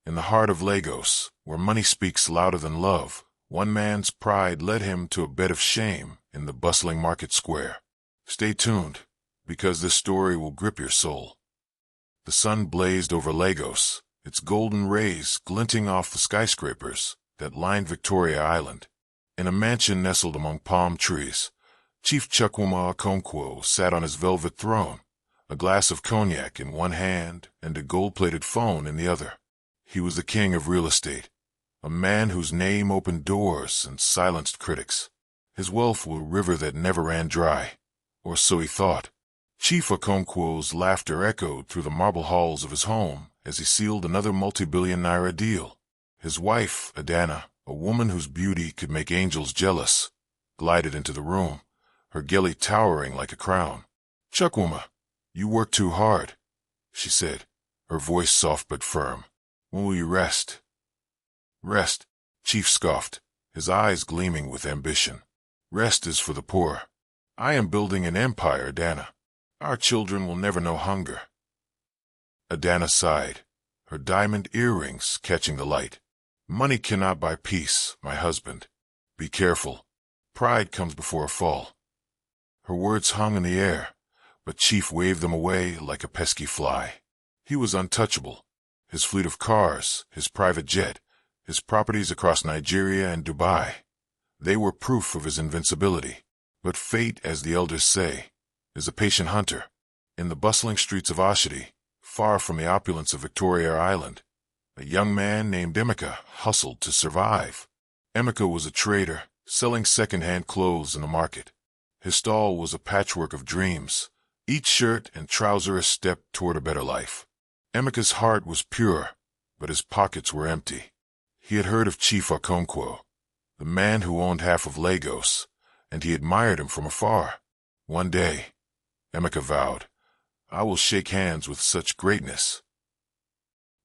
In the heart of Lagos, where money speaks louder than love, one man's pride led him to a bed of shame in the bustling market square. Stay tuned, because this story will grip your soul. The sun blazed over Lagos, its golden rays glinting off the skyscrapers that lined Victoria Island. In a mansion nestled among palm trees, Chief Chukwuma Okonkwo sat on his velvet throne, a glass of cognac in one hand and a gold-plated phone in the other. He was the king of real estate, a man whose name opened doors and silenced critics. His wealth was a river that never ran dry, or so he thought. Chief Okonkwo's laughter echoed through the marble halls of his home as he sealed another multi-billion naira deal. His wife, Adana, a woman whose beauty could make angels jealous, glided into the room, her gilly towering like a crown. "Chukwuma, you work too hard," she said, her voice soft but firm. "When will you rest?" "Rest," Chief scoffed, his eyes gleaming with ambition. "Rest is for the poor. I am building an empire, Adana. Our children will never know hunger." Adana sighed, her diamond earrings catching the light. "Money cannot buy peace, my husband. Be careful. Pride comes before a fall." Her words hung in the air, but Chief waved them away like a pesky fly. He was untouchable. His fleet of cars, his private jet, his properties across Nigeria and Dubai, they were proof of his invincibility. But fate, as the elders say, is a patient hunter. In the bustling streets of Oshodi, far from the opulence of Victoria Island, a young man named Emeka hustled to survive. Emeka was a trader, selling second-hand clothes in the market. His stall was a patchwork of dreams, each shirt and trouser a step toward a better life. Emeka's heart was pure, but his pockets were empty. He had heard of Chief Okonkwo, the man who owned half of Lagos, and he admired him from afar. One day, Emeka vowed, "I will shake hands with such greatness."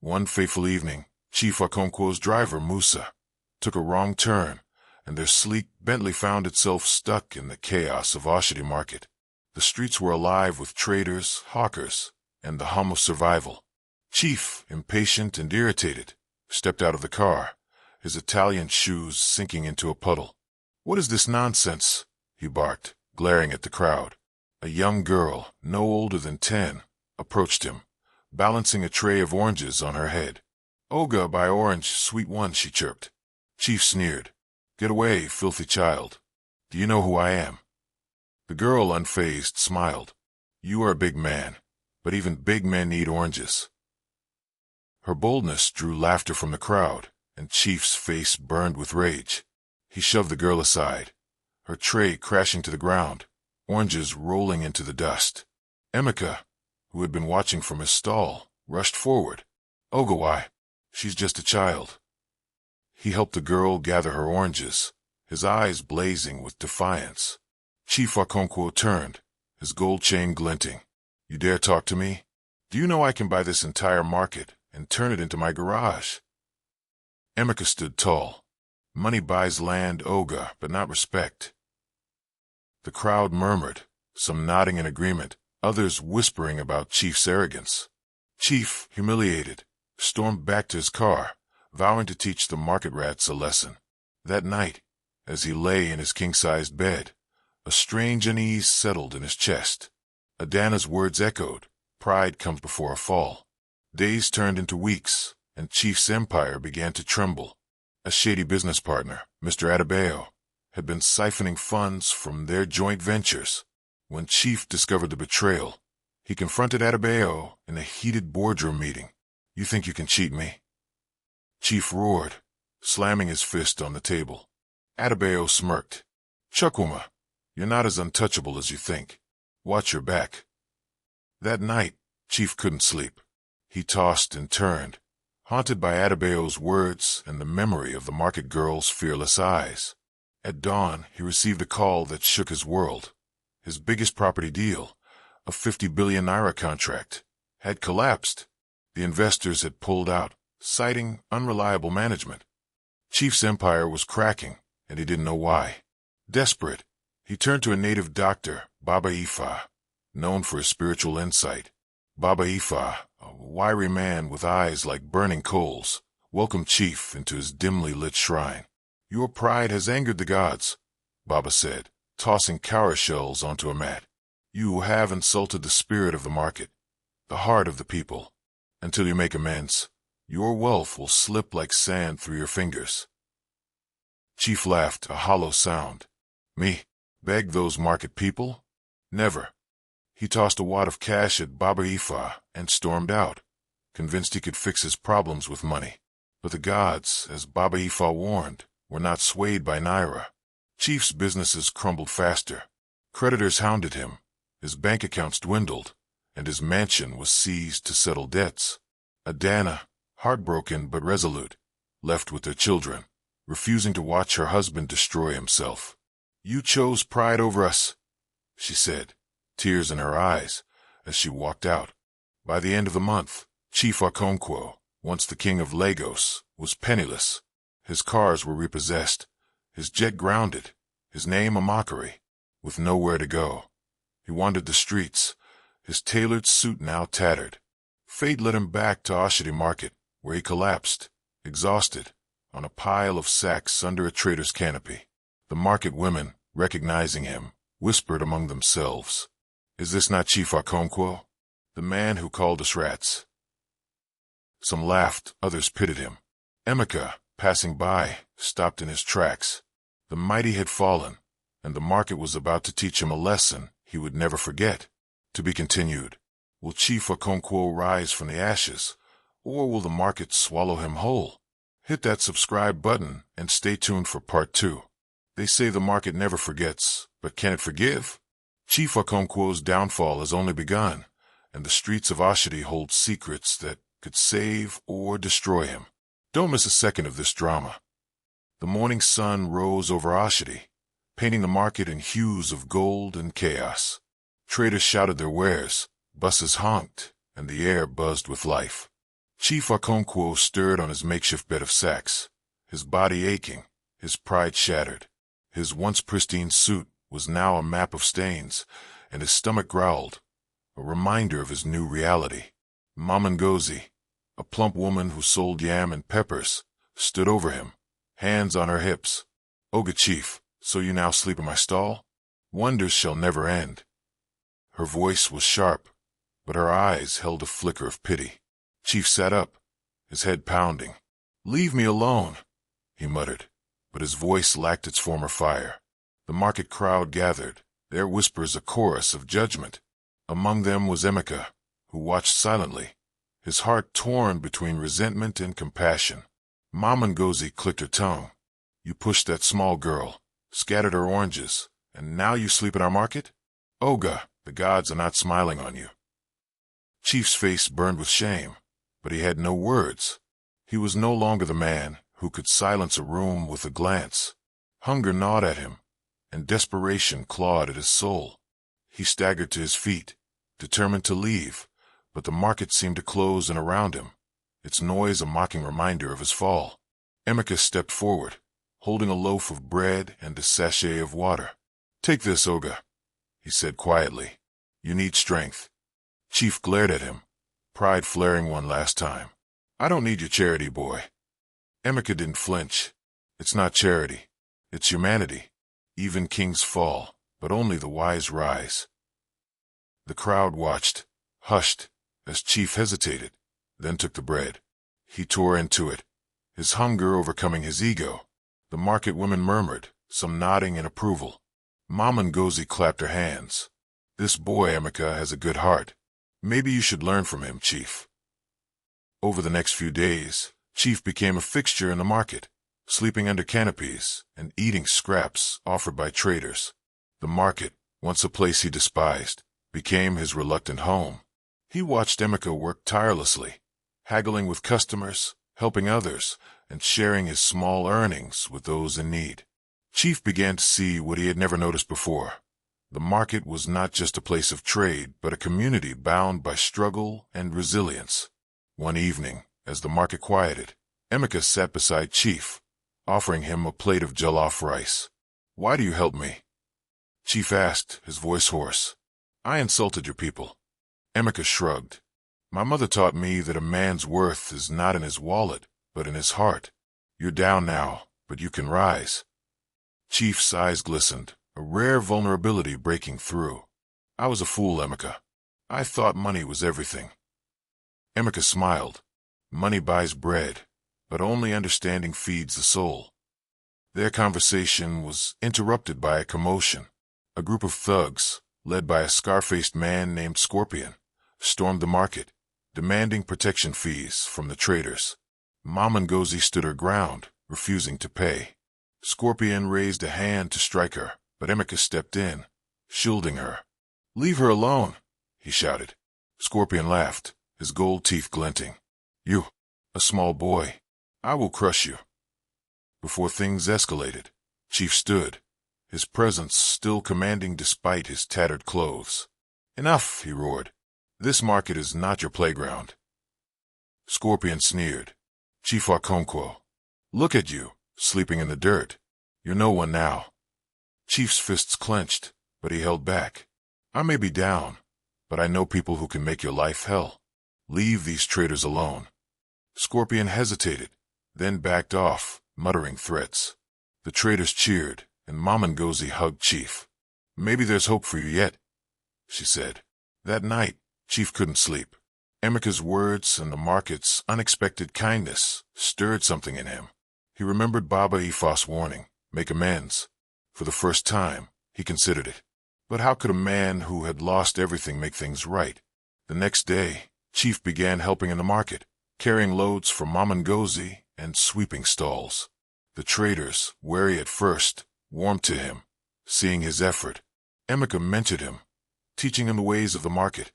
One fateful evening, Chief Okonkwo's driver, Musa, took a wrong turn, and their sleek Bentley found itself stuck in the chaos of Oshodi Market. The streets were alive with traders, hawkers, and the hum of survival. Chief, impatient and irritated, stepped out of the car, his Italian shoes sinking into a puddle. "What is this nonsense?" he barked, glaring at the crowd. A young girl, no older than 10, approached him, balancing a tray of oranges on her head. "Oga by orange, sweet one," she chirped. Chief sneered. "Get away, filthy child. Do you know who I am?" The girl, unfazed, smiled. "You are a big man, but even big men need oranges." Her boldness drew laughter from the crowd, and Chief's face burned with rage. He shoved the girl aside, her tray crashing to the ground, oranges rolling into the dust. Emeka, who had been watching from his stall, rushed forward. "Oga, why? She's just a child." He helped the girl gather her oranges, his eyes blazing with defiance. Chief Okonkwo turned, his gold chain glinting. "You dare talk to me? Do you know I can buy this entire market and turn it into my garage?" Emeka stood tall. "Money buys land, Oga, but not respect." The crowd murmured, some nodding in agreement, others whispering about Chief's arrogance. Chief, humiliated, stormed back to his car, vowing to teach the market rats a lesson. That night, as he lay in his king-sized bed, a strange unease settled in his chest. Adana's words echoed, "Pride comes before a fall." Days turned into weeks, and Chief's empire began to tremble. A shady business partner, Mr. Adebayo, had been siphoning funds from their joint ventures. When Chief discovered the betrayal, he confronted Adebayo in a heated boardroom meeting. "You think you can cheat me?" Chief roared, slamming his fist on the table. Adebayo smirked. "Chukwuma, you're not as untouchable as you think. Watch your back." That night, Chief couldn't sleep. He tossed and turned, haunted by Adebayo's words and the memory of the market girl's fearless eyes. At dawn, he received a call that shook his world. His biggest property deal, a 50 billion naira contract, had collapsed. The investors had pulled out, citing unreliable management. Chief's empire was cracking, and he didn't know why. Desperate, he turned to a native doctor, Baba Ifa, known for his spiritual insight. Baba Ifa, a wiry man with eyes like burning coals, welcomed Chief into his dimly lit shrine. "Your pride has angered the gods," Baba said, tossing cowrie shells onto a mat. "You have insulted the spirit of the market, the heart of the people. Until you make amends, your wealth will slip like sand through your fingers." Chief laughed, a hollow sound. "Me? Beg those market people? Never." He tossed a wad of cash at Baba Ifa and stormed out, convinced he could fix his problems with money. But the gods, as Baba Ifa warned, were not swayed by Naira. Chief's businesses crumbled faster. Creditors hounded him, his bank accounts dwindled, and his mansion was seized to settle debts. Adana, heartbroken but resolute, left with their children, refusing to watch her husband destroy himself. "You chose pride over us," she said, tears in her eyes, as she walked out. By the end of the month, Chief Okonkwo, once the king of Lagos, was penniless. His cars were repossessed, his jet grounded, his name a mockery, with nowhere to go. He wandered the streets, his tailored suit now tattered. Fate led him back to Oshodi market, where he collapsed, exhausted, on a pile of sacks under a trader's canopy. The market women, recognizing him, whispered among themselves, "Is this not Chief Okonkwo, the man who called us rats?" Some laughed, others pitied him. Emeka, passing by, stopped in his tracks. The mighty had fallen, and the market was about to teach him a lesson he would never forget. To be continued. Will Chief Okonkwo rise from the ashes, or will the market swallow him whole? Hit that subscribe button and stay tuned for part 2. They say the market never forgets, but can it forgive? Chief Okonkwo's downfall has only begun, and the streets of Oshodi hold secrets that could save or destroy him. Don't miss a second of this drama. The morning sun rose over Oshodi, painting the market in hues of gold and chaos. Traders shouted their wares, buses honked, and the air buzzed with life. Chief Okonkwo stirred on his makeshift bed of sacks, his body aching, his pride shattered. His once pristine suit was now a map of stains, and his stomach growled, a reminder of his new reality. Mama Ngozi, a plump woman who sold yam and peppers, stood over him, hands on her hips. "Oga Chief, so you now sleep in my stall? Wonders shall never end." Her voice was sharp, but her eyes held a flicker of pity. Chief sat up, his head pounding. "Leave me alone," he muttered, but his voice lacked its former fire. The market crowd gathered, their whispers a chorus of judgment. Among them was Emeka, who watched silently, his heart torn between resentment and compassion. Mama Ngozi clicked her tongue. "You pushed that small girl, scattered her oranges, and now you sleep in our market? Oga, the gods are not smiling on you." Chief's face burned with shame, but he had no words. He was no longer the man who could silence a room with a glance. Hunger gnawed at him, and desperation clawed at his soul. He staggered to his feet, determined to leave, but the market seemed to close in around him, its noise a mocking reminder of his fall. Emeka stepped forward, holding a loaf of bread and a sachet of water. "Take this, Oga," he said quietly. "You need strength." Chief glared at him, pride flaring one last time. "I don't need your charity, boy." Emeka didn't flinch. "It's not charity. It's humanity. Even kings fall, but only the wise rise." The crowd watched, hushed, as Chief hesitated, then took the bread. He tore into it, his hunger overcoming his ego. The market women murmured, some nodding in approval. Mama Ngozi clapped her hands. "This boy, Emeka, has a good heart. Maybe you should learn from him, Chief." Over the next few days, Chief became a fixture in the market, sleeping under canopies and eating scraps offered by traders. The market, once a place he despised, became his reluctant home. He watched Emeka work tirelessly, haggling with customers, helping others, and sharing his small earnings with those in need. Chief began to see what he had never noticed before. The market was not just a place of trade, but a community bound by struggle and resilience. One evening, as the market quieted, Emeka sat beside Chief, offering him a plate of jollof rice. "Why do you help me?" Chief asked, his voice hoarse. "I insulted your people." Emeka shrugged. "My mother taught me that a man's worth is not in his wallet, but in his heart. You're down now, but you can rise. Chief's eyes glistened, a rare vulnerability breaking through. I was a fool, Emeka. I thought money was everything. Emeka smiled. Money buys bread, but only understanding feeds the soul. Their conversation was interrupted by a commotion. A group of thugs, led by a scar-faced man named Scorpion, stormed the market, demanding protection fees from the traders. Mama Ngozi stood her ground, refusing to pay. Scorpion raised a hand to strike her, but Emeka stepped in, shielding her. "Leave her alone," he shouted. Scorpion laughed, his gold teeth glinting. "You, a small boy, I will crush you." Before things escalated, Chief stood, his presence still commanding despite his tattered clothes. "Enough," he roared. "This market is not your playground." Scorpion sneered. "Chief Okonkwo, look at you, sleeping in the dirt. You're no one now." Chief's fists clenched, but he held back. "I may be down, but I know people who can make your life hell. Leave these traitors alone." Scorpion hesitated, then backed off, muttering threats. The traitors cheered, and Mama Ngozi hugged Chief. "Maybe there's hope for you yet," she said. That night, Chief couldn't sleep. Emeka's words and the market's unexpected kindness stirred something in him. He remembered Baba Ifa's warning, "Make amends." For the first time, he considered it. But how could a man who had lost everything make things right? The next day, Chief began helping in the market, carrying loads for Mama Ngozi and sweeping stalls. The traders, wary at first, warmed to him, seeing his effort. Emeka mentored him, teaching him the ways of the market,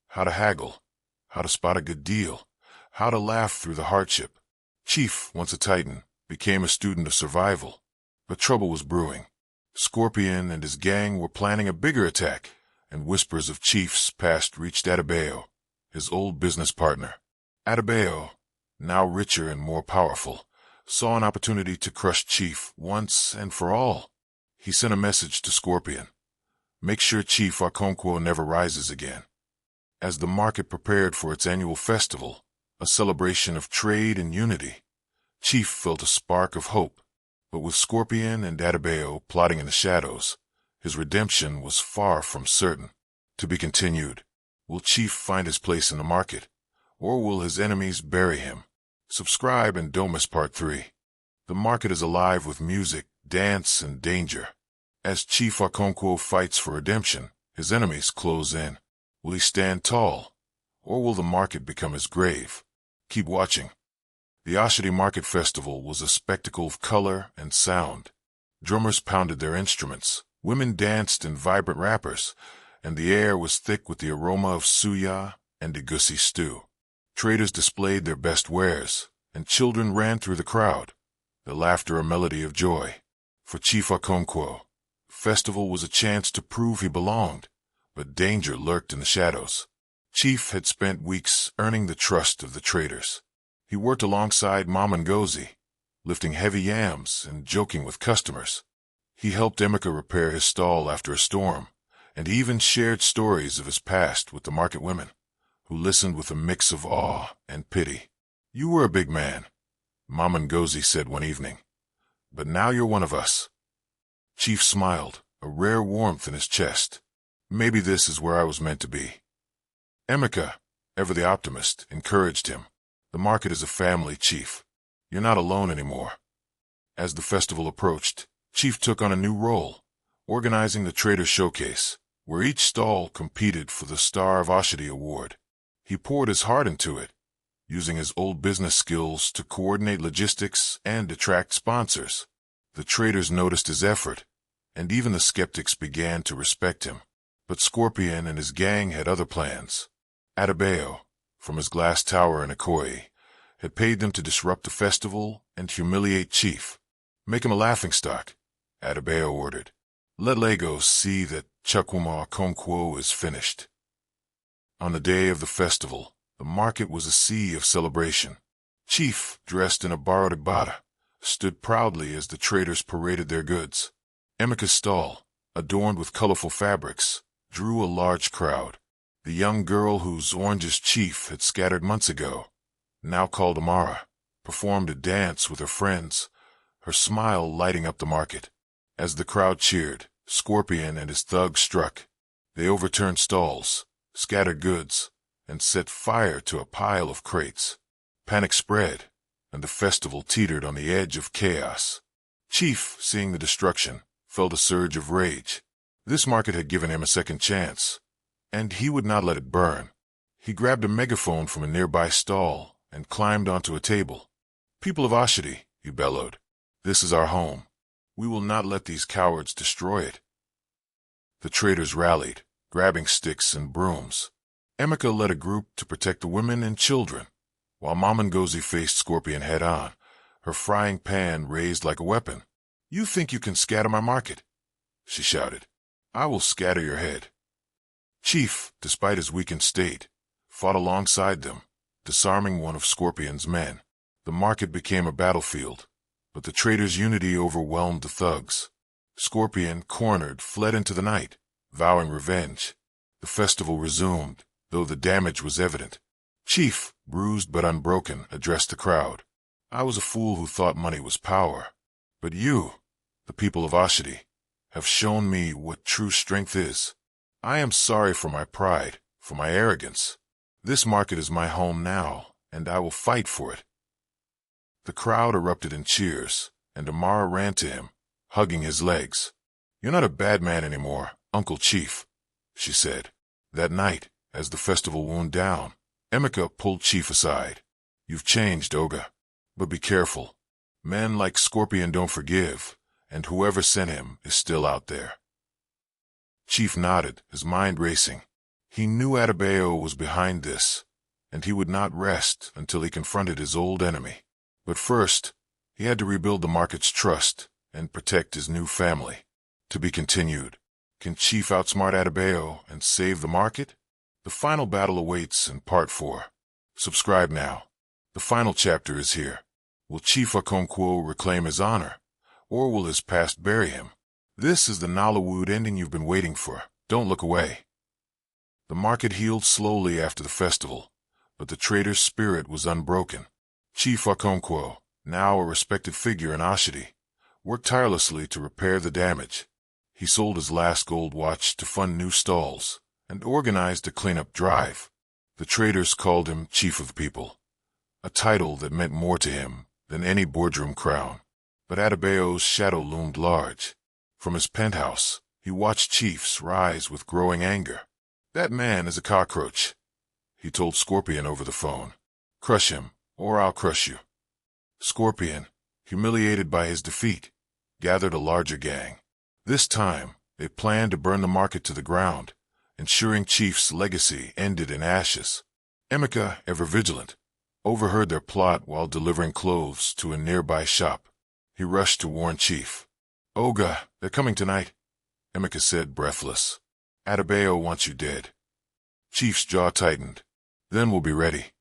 how to haggle, how to spot a good deal, how to laugh through the hardship. Chief, once a titan, became a student of survival. But trouble was brewing. Scorpion and his gang were planning a bigger attack, and whispers of Chief's past reached Adebayo, his old business partner. Adebayo, now richer and more powerful, saw an opportunity to crush Chief once and for all. He sent a message to Scorpion. "Make sure Chief Okonkwo never rises again." As the market prepared for its annual festival, a celebration of trade and unity, Chief felt a spark of hope. But with Scorpion and Adebayo plotting in the shadows, his redemption was far from certain. To be continued. Will Chief find his place in the market, or will his enemies bury him? Subscribe and don't miss Part 3. The market is alive with music, dance, and danger. As Chief Okonkwo fights for redemption, his enemies close in. Will he stand tall, or will the market become his grave? Keep watching. The Oshodi Market Festival was a spectacle of color and sound. Drummers pounded their instruments, women danced in vibrant wrappers, and the air was thick with the aroma of suya and egusi stew. Traders displayed their best wares, and children ran through the crowd, their laughter a melody of joy. For Chief Okonkwo, the festival was a chance to prove he belonged, but danger lurked in the shadows. Chief had spent weeks earning the trust of the traders. He worked alongside Mama Ngozi, lifting heavy yams and joking with customers. He helped Emeka repair his stall after a storm, and he even shared stories of his past with the market women, who listened with a mix of awe and pity. "You were a big man," Mama Ngozi said one evening, "but now you're one of us." Chief smiled, a rare warmth in his chest. "Maybe this is where I was meant to be." Emeka, ever the optimist, encouraged him. "The market is a family, Chief. You're not alone anymore." As the festival approached, Chief took on a new role, organizing the Trader Showcase, where each stall competed for the Star of Oshodi Award. He poured his heart into it, using his old business skills to coordinate logistics and attract sponsors. The traders noticed his effort, and even the skeptics began to respect him. But Scorpion and his gang had other plans. Adebayo, from his glass tower in Ikoyi, had paid them to disrupt the festival and humiliate Chief. "Make him a laughingstock," Adebayo ordered. "Let Lagos see that Chukwuma Okonkwo is finished." On the day of the festival, the market was a sea of celebration. Chief, dressed in a borrowed agbada, stood proudly as the traders paraded their goods. Emeka's stall, adorned with colorful fabrics, drew a large crowd. The young girl whose oranges Chief had scattered months ago, now called Amara, performed a dance with her friends, her smile lighting up the market. As the crowd cheered, Scorpion and his thugs struck. They overturned stalls, scattered goods, and set fire to a pile of crates. Panic spread, and the festival teetered on the edge of chaos. Chief, seeing the destruction, felt a surge of rage. This market had given him a second chance, and he would not let it burn. He grabbed a megaphone from a nearby stall and climbed onto a table. "People of Oshodi," he bellowed, "this is our home. We will not let these cowards destroy it." The traders rallied, grabbing sticks and brooms. Emeka led a group to protect the women and children, while Mama Ngozi faced Scorpion head-on, her frying pan raised like a weapon. "You think you can scatter my market?" she shouted. "I will scatter your head." Chief, despite his weakened state, fought alongside them, disarming one of Scorpion's men. The market became a battlefield, but the traders' unity overwhelmed the thugs. Scorpion, cornered, fled into the night, vowing revenge. The festival resumed, though the damage was evident. Chief, bruised but unbroken, addressed the crowd. "I was a fool who thought money was power. But you, the people of Oshodi, have shown me what true strength is. I am sorry for my pride, for my arrogance. This market is my home now, and I will fight for it." The crowd erupted in cheers, and Amara ran to him, hugging his legs. "You're not a bad man anymore, Uncle Chief," she said. That night, as the festival wound down, Emeka pulled Chief aside. "You've changed, Oga. But be careful. Men like Scorpion don't forgive, and whoever sent him is still out there." Chief nodded, his mind racing. He knew Adebayo was behind this, and he would not rest until he confronted his old enemy. But first, he had to rebuild the market's trust and protect his new family. To be continued. Can Chief outsmart Adebayo and save the market? The final battle awaits in Part 4. Subscribe now. The final chapter is here. Will Chief Okonkwo reclaim his honor, or will his past bury him? This is the Nollywood ending you've been waiting for. Don't look away. The market healed slowly after the festival, but the trader's spirit was unbroken. Chief Okonkwo, now a respected figure in Oshodi, worked tirelessly to repair the damage. He sold his last gold watch to fund new stalls and organized a cleanup drive. The traders called him Chief of the People, a title that meant more to him than any boardroom crown. But Adebayo's shadow loomed large. From his penthouse, he watched chiefs rise with growing anger. "That man is a cockroach," he told Scorpion over the phone. "Crush him, or I'll crush you." Scorpion, humiliated by his defeat, gathered a larger gang. This time, they planned to burn the market to the ground, ensuring Chief's legacy ended in ashes. Emeka, ever vigilant, overheard their plot while delivering clothes to a nearby shop. He rushed to warn Chief. "Oga, they're coming tonight," Emeka said, breathless. "Adebayo wants you dead." Chief's jaw tightened. "Then we'll be ready."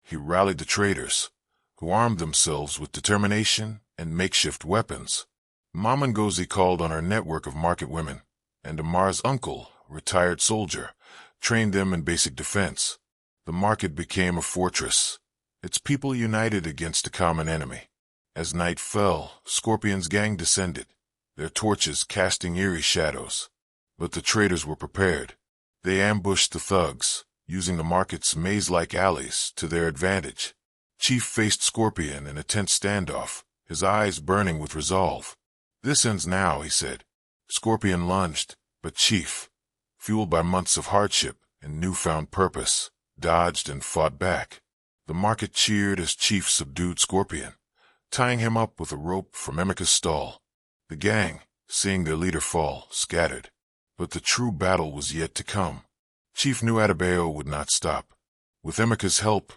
He rallied the traders, who armed themselves with determination and makeshift weapons. Mama Ngozi called on her network of market women, and Amar's uncle, a retired soldier, trained them in basic defense. The market became a fortress, its people united against a common enemy. As night fell, Scorpion's gang descended, their torches casting eerie shadows. But the traders were prepared. They ambushed the thugs, using the market's maze-like alleys to their advantage. Chief faced Scorpion in a tense standoff, his eyes burning with resolve. "This ends now," he said. Scorpion lunged, but Chief, fueled by months of hardship and newfound purpose, dodged and fought back. The market cheered as Chief subdued Scorpion, tying him up with a rope from Emeka's stall. The gang, seeing their leader fall, scattered. But the true battle was yet to come. Chief knew Adebayo would not stop. With Emeka's help,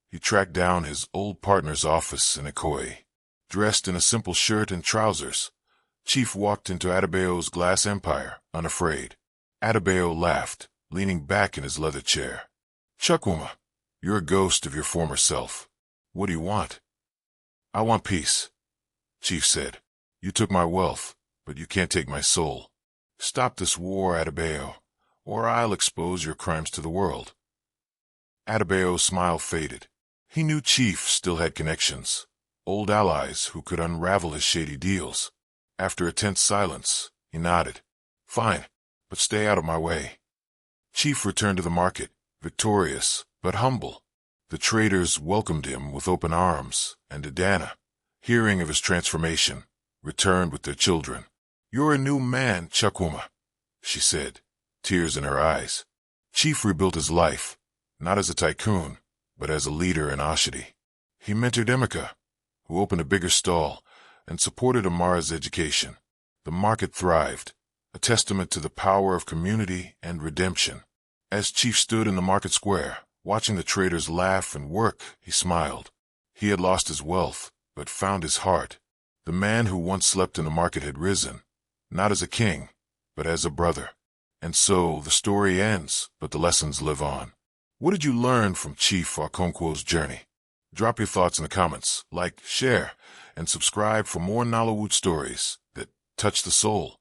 he tracked down his old partner's office in Ikoyi. Dressed in a simple shirt and trousers, Chief walked into Adebayo's glass empire, unafraid. Adebayo laughed, leaning back in his leather chair. "Chukwuma, you're a ghost of your former self. What do you want?" "I want peace," Chief said. "You took my wealth, but you can't take my soul. Stop this war, Adebayo, or I'll expose your crimes to the world." Adebayo's smile faded. He knew Chief still had connections, old allies who could unravel his shady deals. After a tense silence, he nodded. Fine, but stay out of my way. Chief returned to the market, victorious, but humble. The traders welcomed him with open arms, and Adana, hearing of his transformation, returned with their children. You're a new man, Chukwuma, she said, tears in her eyes. Chief rebuilt his life, not as a tycoon, but as a leader in Oshodi. He mentored Emeka, who opened a bigger stall, and supported Amara's education. The market thrived, a testament to the power of community and redemption. As Chief stood in the market square, watching the traders laugh and work, he smiled. He had lost his wealth, but found his heart. The man who once slept in the market had risen, not as a king, but as a brother. And so the story ends, but the lessons live on. What did you learn from Chief Okonkwo's journey? Drop your thoughts in the comments, like, share, and subscribe for more Nollywood stories that touch the soul.